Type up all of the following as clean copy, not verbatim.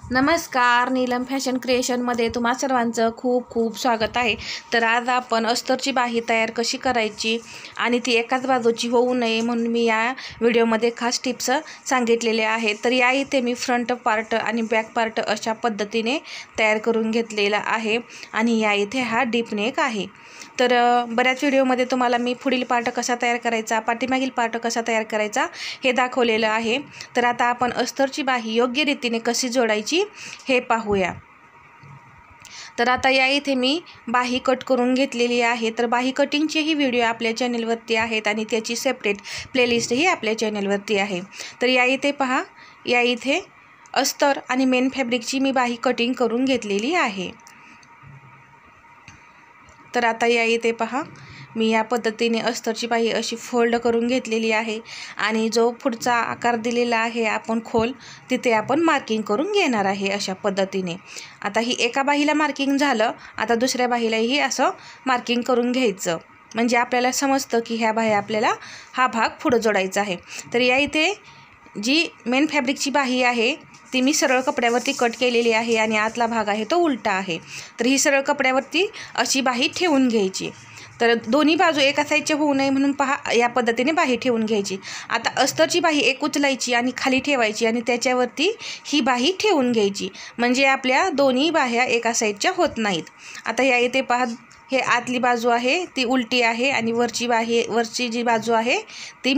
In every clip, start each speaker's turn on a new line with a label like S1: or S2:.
S1: नमस्कार, नीलम फॅशन क्रिएशनमध्ये तुम्हा सर्वांचं खूप खूप स्वागत आहे। तर आज आपण अस्तरची बाही तयार कशी करायची आणि ती एकाच बाजूची होऊ नये म्हणून मी या व्हिडिओमध्ये खास टिप्स सांगितलेले आहेत। तर या इथे मी फ्रंट पार्ट आणि बॅक पार्ट अशा पद्धतीने तयार करून घेतलेला आहे आणि या इथे हा डीप नेक आहे। तर बऱ्याच व्हिडिओमध्ये तुम्हाला मी पुढील पार्ट कसा तयार करायचा, पाठीमागील पार्ट कसा तयार करायचा हे दाखवलेलं आहे। तर आता आपण अस्तरची बाही योग्य रीतीने कशी जोडायची हे पाहूया। तर आता या इथे मी बाही कट करून घेतलेली आहे। तर बाही कटिंगचे ही व्हिडिओ आपल्या चॅनलवरती आहेत आणि त्याची सेपरेट प्लेलिस्टही आपल्या चॅनलवरती आहे। तर या इथे पहा, या इथे अस्तर आणि मेन फॅब्रिकची मी बाही कटिंग करून घेतलेली आहे। तर आता या इथे पहा, मी या पद्धतीने अस्तरची बाही अशी फोल्ड करून घेतलेली आहे आणि जो पुढचा आकार दिलेला आहे आपण खोल, तिथे आपण मार्किंग करून घेणार आहे अशा पद्धतीने। आता ही एका बाहीला मार्किंग झालं, आता दुसऱ्या बाहीलाही असं मार्किंग करून घ्यायचं, म्हणजे आपल्याला समजतं की ह्या बाही आपल्याला हा भाग पुढे जोडायचा आहे। तर या इथे जी मेन फॅब्रिकची बाही आहे ती मी सरळ कपड्यावरती कट केलेली आहे आणि आतला भाग आहे तो उलटा आहे। तर ही सरळ कपड्यावरती अशी बाही ठेवून घ्यायची। तर दोन्ही बाजू एका साईडचे होऊ नये म्हणून पहा, या पद्धतीने बाही ठेवून घ्यायची। आता अस्तरची बाही एक उचलायची आणि खाली ठेवायची आणि त्याच्यावरती ही बाही ठेवून घ्यायची, म्हणजे आपल्या दोन्ही बाह्या एका साईडच्या होत नाहीत। आता या इथे पहा, हे आतली बाजू आहे ती उलटी आहे आणि वरची जी बाजू आहे ती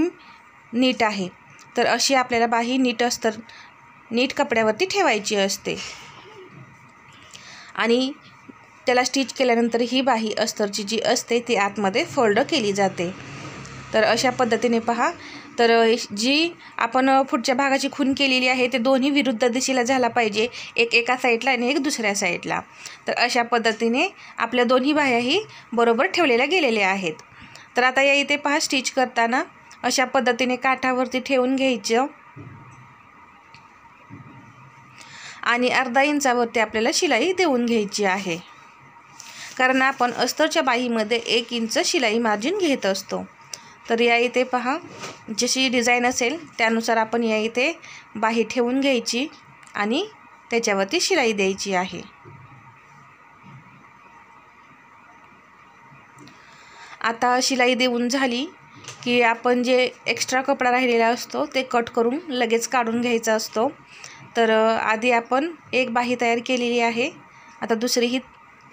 S1: नीट आहे। तर अशी आपल्याला बाही नीट कपड्यावरती ठेवायची असते आणि त्याला स्टिच केल्यानंतर ही बाही अस्तरची जी असते ती आतमध्ये फोल्ड केली जाते। तर अशा पद्धतीने पहा, तर जी आपण पुढच्या भागाची खून केलेली आहे ते दोन्ही विरुद्ध दिशेला झाला पाहिजे, एक एका साईडला आणि एक दुसऱ्या साईडला। तर अशा पद्धतीने आपल्या दोन्ही बाह्याही बरोबर ठेवलेल्या गेलेल्या आहेत। तर आता या इथे पहा, स्टिच करताना अशा पद्धतीने काठावरती ठेवून घ्यायचं आणि अर्धा इंचावरती आपल्याला शिलाई देऊन घ्यायची आहे, कारण आपण अस्तरच्या बाहीमध्ये 1 इंच शिलाई मार्जिन घेत असतो। तर या इथे पहा, जशी डिझाईन असेल त्यानुसार आपण या इथे बाही ठेवून घ्यायची आणि त्याच्यावरती शिलाई द्यायची आहे। आता शिलाई देऊन झाली की आपण जे एक्स्ट्रा कपडा राहिलेला असतो ते कट करून लगेच काढून घ्यायचा असतो। तर आधी आपण एक बाही तयार केलेली आहे, आता दुसरीही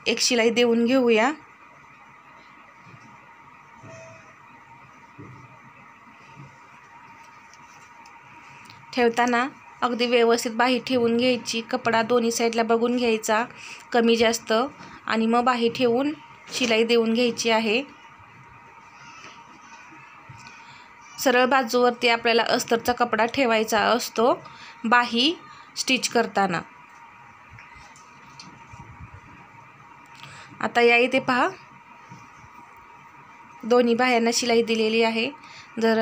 S1: एक शिलाई देऊन घेऊया। ठेवताना अगदी व्यवस्थित बाही ठेवून घ्यायची, कपडा दोन्ही साईडला बघून घ्यायचा कमी जास्त, आणि मग बाही ठेवून शिलाई देऊन घ्यायची आहे। सरळ बाजूवरती आपल्याला अस्तरचा कपडा ठेवायचा असतो बाही स्टिच करताना। आता या इथे पहा, दोन्ही बाह्यांना शिलाई दिलेली आहे। जर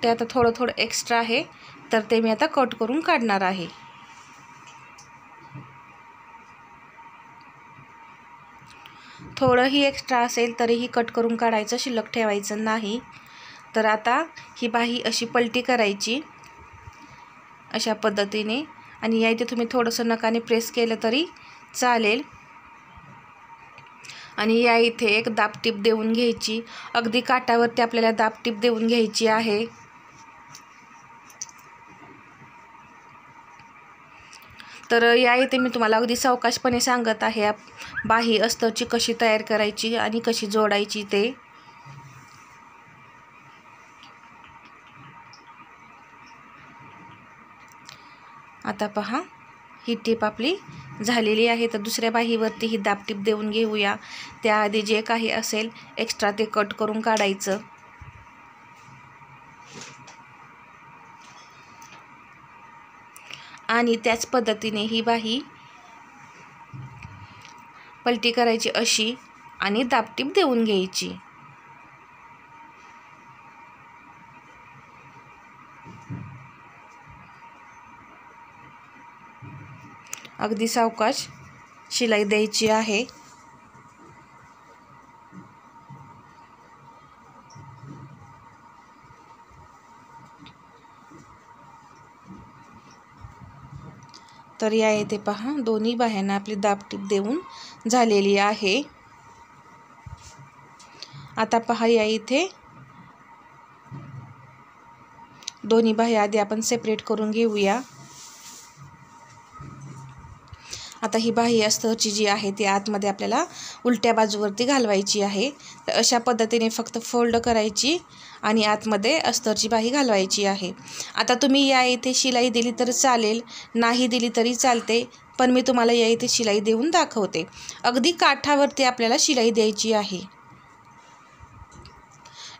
S1: ते आता थोडं एक्स्ट्रा आहे तर ते मी आता कट करून काढणार आहे। थोडंही एक्स्ट्रा असेल तरीही कट करून काढायचं, शिल्लक ठेवायचं नाही। तर आता ही बाही अशी पलटी करायची अशा पद्धतीने, आणि या इथे तुम्ही थोडंसं नखाने प्रेस केलं तरी चालेल, आणि या इथे एक दाबटीप देऊन घ्यायची, अगदी काठावरती आपल्याला दाबटीप देऊन घ्यायची आहे। तर या इथे मी तुम्हाला अगदी सावकाशपणे सांगत आहे बाही अस्तरची कशी तयार करायची आणि कशी जोडायची ते। आता पहा, ही टीप आपली झालेली आहे। तर दुसऱ्या बाहीवरती ही दाबटीप देऊन घेऊया। त्याआधी जे काही असेल एक्स्ट्रा ते कट करून काढायचं। आणि त्याच पद्धतीने ही बाही पलटी करायची अशी आणि दाबटीप देऊन घ्यायची। अगदी सावकाश शिलाई द्यायची आहे। तर या इथे पहा दोन्ही बाह्यांना आपली दाबटीप देऊन झालेली आहे। आता पहा या इथे दोन्ही बाह्या आधी आपण सेपरेट करून घेऊया। आता ही बाही अस्तरची जी आहे ती आतमध्ये आपल्याला उलट्या बाजूवरती घालवायची आहे। तर अशा पद्धतीने फक्त फोल्ड करायची आणि आतमध्ये अस्तरची बाही घालवायची आहे। आता तुम्ही या इथे शिलाई दिली तर चालेल, नाही दिली तरी चालते, पण मी तुम्हाला या इथे शिलाई देऊन दाखवते। अगदी काठावरती आपल्याला शिलाई द्यायची आहे,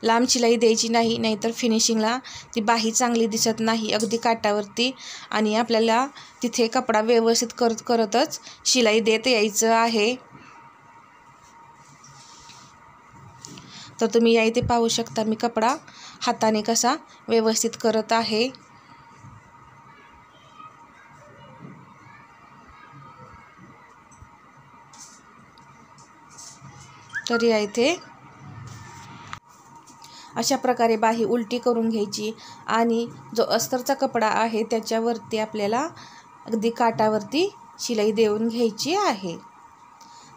S1: लांब शिलाई द्यायची नाही, नाहीतर फिनिशिंगला ती बाही चांगली दिसत नाही। अगदी काठावरती आणि आपल्याला तिथे कपडा व्यवस्थित करतच शिलाई देत यायचं आहे। तर तुम्ही या इथे पाहू शकता मी कपडा हाताने कसा व्यवस्थित करत आहे। तर या इथे अशा प्रकारे बाही उलटी करून घ्यायची आणि जो अस्तरचा कपडा आहे त्याच्यावरती आपल्याला अगदी काठावरती शिलाई देऊन घ्यायची आहे।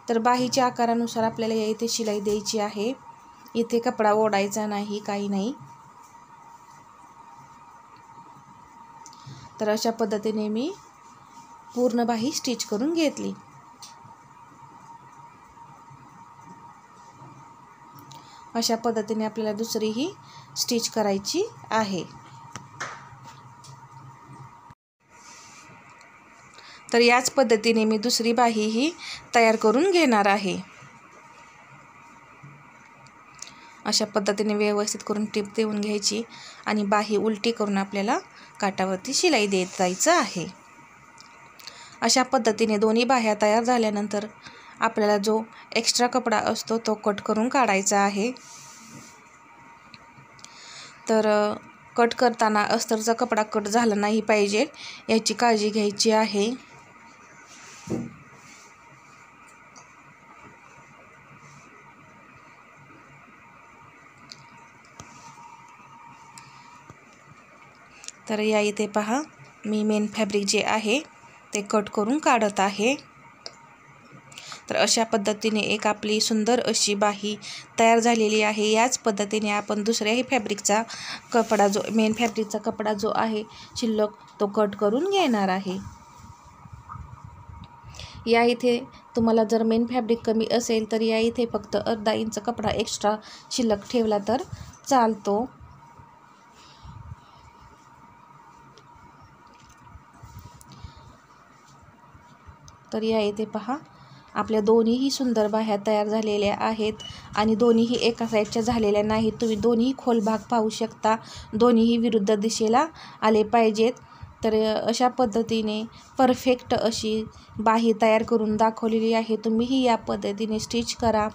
S1: तर बाहीच्या आकारानुसार आपल्याला या इथे शिलाई द्यायची आहे। इथे कपडा ओढायचा नाही, काही नाही। तर अशा पद्धतीने मी पूर्ण बाही स्टिच करून घेतली। अशा पद्धतीने आपल्याला दुसरीही स्टिच करायची आहे। तर याच पद्धतीने मी दुसरी बाहीही तयार करून घेणार आहे। अशा पद्धतीने व्यवस्थित करून टीप देऊन घ्यायची आणि बाही उलटी करून आपल्याला काठावरती शिलाई देत जायचं आहे। अशा पद्धतीने दोन्ही बाह्या तयार झाल्यानंतर आपल्याला जो एक्स्ट्रा कपडा असतो तो कट करून काढायचा आहे। तर कट करताना अस्तरचा कपडा कट झाला नाही पाहिजे याची काळजी घ्यायची आहे। तर या इथे पहा मी मेन फॅब्रिक जे आहे ते कट करून काढत आहे। तर अशा पद्धतीने एक आपली सुंदर अशी बाही तयार झालेली आहे। याच पद्धतीने आपण दुसऱ्याही फॅब्रिकचा कपडा जो मेन फॅब्रिकचा कपडा जो आहे शिल्लक तो कट करून घेणार आहे। या इथे तुम्हाला जर मेन फॅब्रिक कमी असेल तर या इथे फक्त अर्धा इंच कपडा एक्स्ट्रा शिल्लक ठेवला तर चालतो। तर या इथे पहा आपल्या दोन्हीही सुंदर बाह्या तयार झालेल्या आहेत आणि दोन्हीही एका साईडच्या झालेल्या नाहीत। तुम्ही दोन्ही खोल भाग पाहू शकता, दोन्हीही विरुद्ध दिशेला आले पाहिजेत। तर अशा पद्धतीने परफेक्ट अशी बाही तयार करून दाखवलेली आहे। तुम्हीही या पद्धतीने स्टिच करा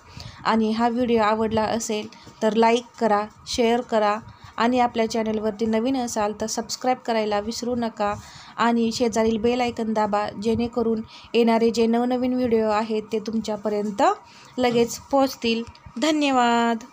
S1: आणि हा व्हिडिओ आवडला असेल तर लाईक करा, शेअर करा आणि आपल्या चॅनलवरती नवीन असाल तर सबस्क्राईब करायला विसरू नका आणि शेजारील बेल आयकन दाबा, जेणेकरून येणारे जे नवनवीन व्हिडिओ आहेत ते तुमच्यापर्यंत लगेच पोहोचतील। धन्यवाद।